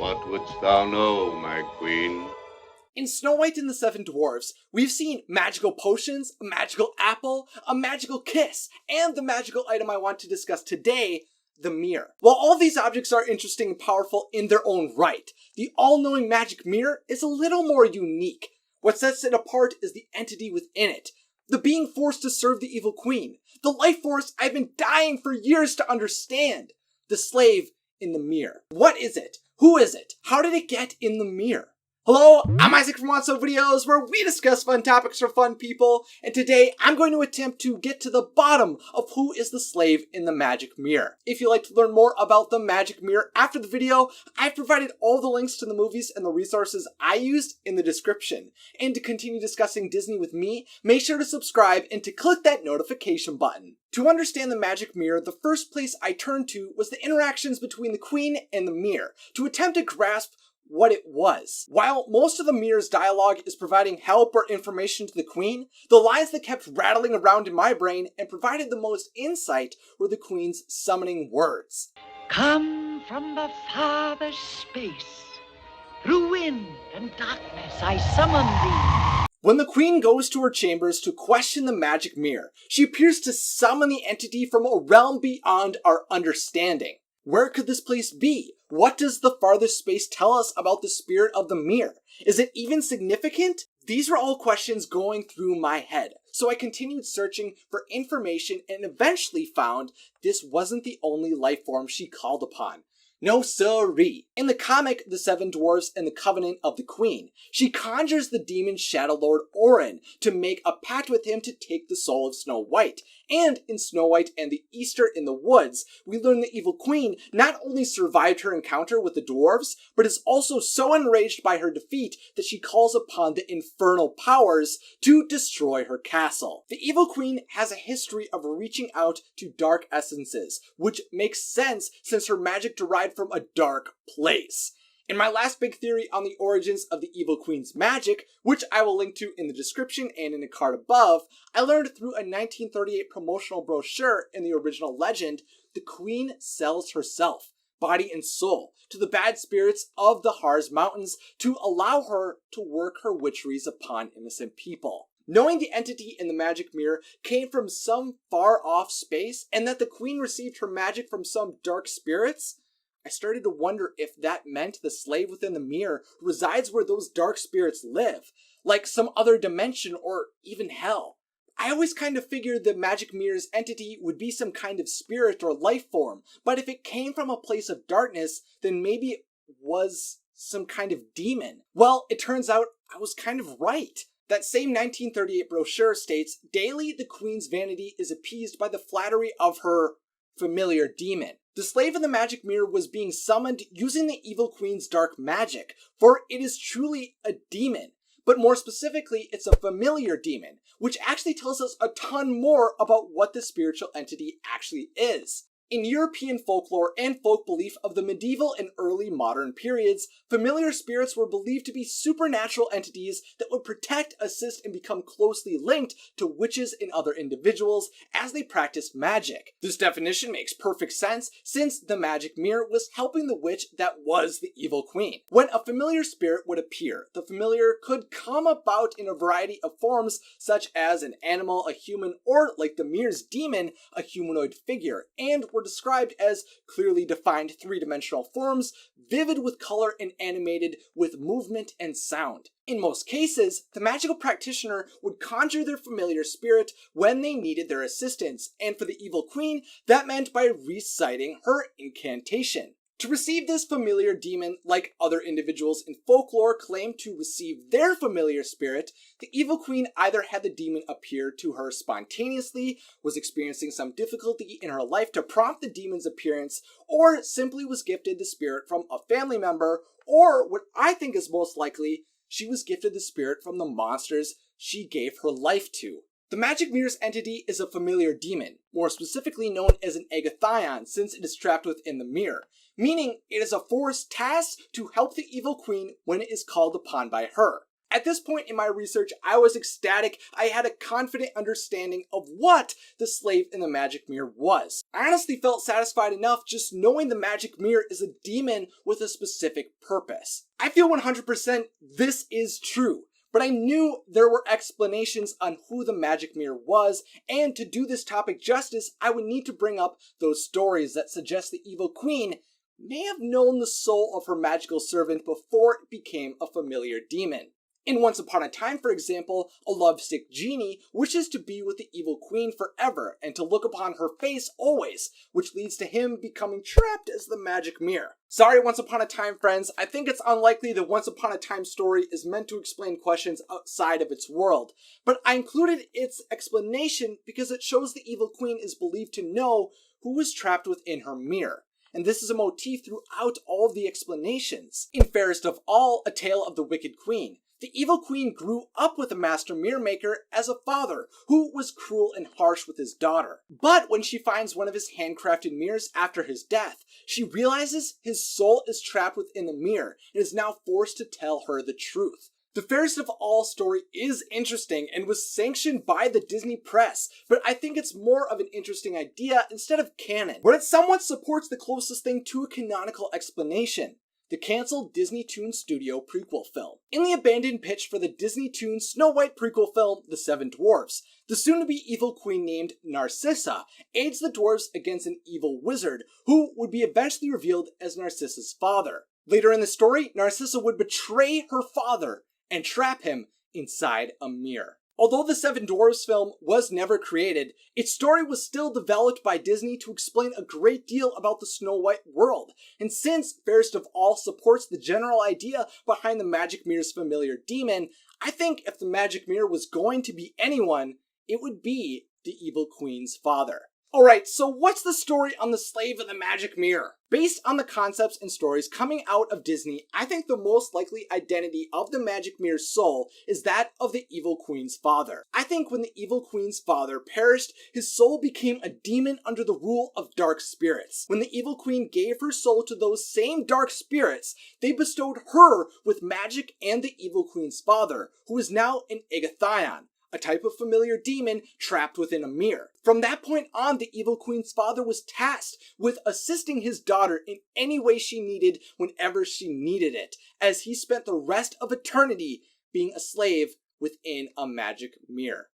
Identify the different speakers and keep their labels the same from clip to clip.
Speaker 1: What wouldst thou know, my queen?
Speaker 2: In Snow White and the Seven Dwarfs, we've seen magical potions, a magical apple, a magical kiss, and the magical item I want to discuss today, the mirror. While all these objects are interesting and powerful in their own right, the all-knowing magic mirror is a little more unique. What sets it apart is the entity within it, the being forced to serve the evil queen, the life force I've been dying for years to understand, the slave in the mirror. What is it? Who is it? How did it get in the mirror? Hello, I'm Isaac from What's Up Videos, where we discuss fun topics for fun people, and today I'm going to attempt to get to the bottom of who is the slave in the magic mirror. If you'd like to learn more about the magic mirror after the video, I've provided all the links to the movies and the resources I used in the description. And to continue discussing Disney with me, make sure to subscribe and to click that notification button. To understand the magic mirror, the first place I turned to was the interactions between the queen and the mirror, to attempt to grasp what it was. While most of the mirror's dialogue is providing help or information to the queen, the lines that kept rattling around in my brain and provided the most insight were the queen's summoning words.
Speaker 3: Come from the farthest space, through wind and darkness I summon thee.
Speaker 2: When the queen goes to her chambers to question the magic mirror, she appears to summon the entity from a realm beyond our understanding. Where could this place be? What does the farthest space tell us about the spirit of the mirror? Is it even significant? These were all questions going through my head, so I continued searching for information and eventually found this wasn't the only life form she called upon. No siree. In the comic The Seven Dwarfs and the Covenant of the Queen, she conjures the demon Shadow Lord Orin to make a pact with him to take the soul of Snow White. And in Snow White and the Easter in the Woods, we learn the evil queen not only survived her encounter with the dwarves, but is also so enraged by her defeat that she calls upon the infernal powers to destroy her castle. The evil queen has a history of reaching out to dark essences, which makes sense since her magic derived from a dark place. In my last big theory on the origins of the evil queen's magic, which I will link to in the description and in the card above, I learned through a 1938 promotional brochure in the original legend, the queen sells herself, body and soul, to the bad spirits of the Harz Mountains to allow her to work her witcheries upon innocent people. Knowing the entity in the magic mirror came from some far-off space and that the queen received her magic from some dark spirits, I started to wonder if that meant the slave within the mirror resides where those dark spirits live, like some other dimension or even hell. I always kind of figured the magic mirror's entity would be some kind of spirit or life form, but if it came from a place of darkness, then maybe it was some kind of demon. Well, it turns out I was kind of right. That same 1938 brochure states, daily the queen's vanity is appeased by the flattery of her familiar demon. The slave in the magic mirror was being summoned using the evil queen's dark magic, for it is truly a demon. But more specifically, it's a familiar demon, which actually tells us a ton more about what the spiritual entity actually is. In European folklore and folk belief of the medieval and early modern periods, familiar spirits were believed to be supernatural entities that would protect, assist, and become closely linked to witches and other individuals as they practiced magic. This definition makes perfect sense since the magic mirror was helping the witch that was the evil queen. When a familiar spirit would appear, the familiar could come about in a variety of forms such as an animal, a human, or like the mirror's demon, a humanoid figure, and were described as clearly defined three-dimensional forms, vivid with color and animated with movement and sound. In most cases, the magical practitioner would conjure their familiar spirit when they needed their assistance, and for the evil queen, that meant by reciting her incantation. To receive this familiar demon, like other individuals in folklore claim to receive their familiar spirit, the evil queen either had the demon appear to her spontaneously, was experiencing some difficulty in her life to prompt the demon's appearance, or simply was gifted the spirit from a family member, or what I think is most likely, she was gifted the spirit from the monsters she gave her life to. The magic mirror's entity is a familiar demon, more specifically known as an agathaion since it is trapped within the mirror, meaning it is a force tasked to help the evil queen when it is called upon by her. At this point in my research, I was ecstatic. I had a confident understanding of what the slave in the magic mirror was. I honestly felt satisfied enough just knowing the magic mirror is a demon with a specific purpose. I feel 100% this is true. But I knew there were explanations on who the magic mirror was, and to do this topic justice, I would need to bring up those stories that suggest the evil queen may have known the soul of her magical servant before it became a familiar demon. In Once Upon a Time, for example, a lovesick genie wishes to be with the evil queen forever and to look upon her face always, which leads to him becoming trapped as the magic mirror. Sorry, Once Upon a Time friends, I think it's unlikely the Once Upon a Time story is meant to explain questions outside of its world, but I included its explanation because it shows the evil queen is believed to know who is trapped within her mirror. And this is a motif throughout all of the explanations. In Fairest of All, A Tale of the Wicked Queen, the evil queen grew up with the master mirror maker as a father who was cruel and harsh with his daughter. But when she finds one of his handcrafted mirrors after his death, she realizes his soul is trapped within the mirror and is now forced to tell her the truth. The Fairest of All story is interesting and was sanctioned by the Disney press, but I think it's more of an interesting idea instead of canon, but it somewhat supports the closest thing to a canonical explanation: the cancelled Disney Toon Studio prequel film. In the abandoned pitch for the Disney Toon Snow White prequel film, The Seven Dwarfs, the soon-to-be evil queen named Narcissa aids the dwarves against an evil wizard who would be eventually revealed as Narcissa's father. Later in the story, Narcissa would betray her father and trap him inside a mirror. Although the Seven Dwarfs film was never created, its story was still developed by Disney to explain a great deal about the Snow White world. And since Fairest of All supports the general idea behind the magic mirror's familiar demon, I think if the magic mirror was going to be anyone, it would be the evil queen's father. Alright, so what's the story on the Slave of the Magic Mirror? Based on the concepts and stories coming out of Disney, I think the most likely identity of the Magic Mirror's soul is that of the Evil Queen's father. I think when the Evil Queen's father perished, his soul became a demon under the rule of dark spirits. When the Evil Queen gave her soul to those same dark spirits, they bestowed her with magic and the Evil Queen's father, who is now an Agathaion, a type of familiar demon trapped within a mirror. From that point on, the Evil Queen's father was tasked with assisting his daughter in any way she needed whenever she needed it, as he spent the rest of eternity being a slave within a magic mirror.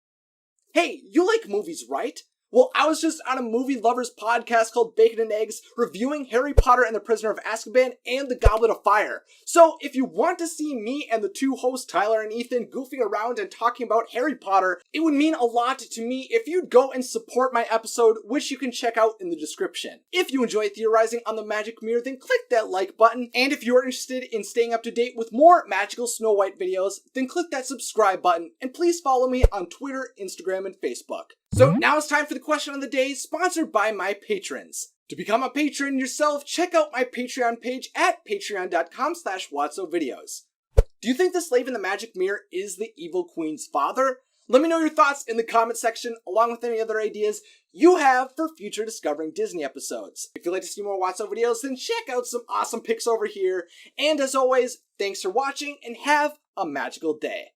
Speaker 2: Hey, you like movies, right? Well, I was just on a movie lovers podcast called Bacon and Eggs reviewing Harry Potter and the Prisoner of Azkaban and The Goblet of Fire. So if you want to see me and the two hosts, Tyler and Ethan, goofing around and talking about Harry Potter, it would mean a lot to me if you'd go and support my episode, which you can check out in the description. If you enjoy theorizing on the magic mirror, then click that like button. And if you're interested in staying up to date with more magical Snow White videos, then click that subscribe button. And please follow me on Twitter, Instagram, and Facebook. So now it's time for the question of the day, sponsored by my patrons. To become a patron yourself, check out my Patreon page at patreon.com/WatsoVideos. Do you think the Slave in the Magic Mirror is the Evil Queen's father? Let me know your thoughts in the comment section, along with any other ideas you have for future Discovering Disney episodes. If you'd like to see more Watso videos, then check out some awesome pics over here. And as always, thanks for watching and have a magical day.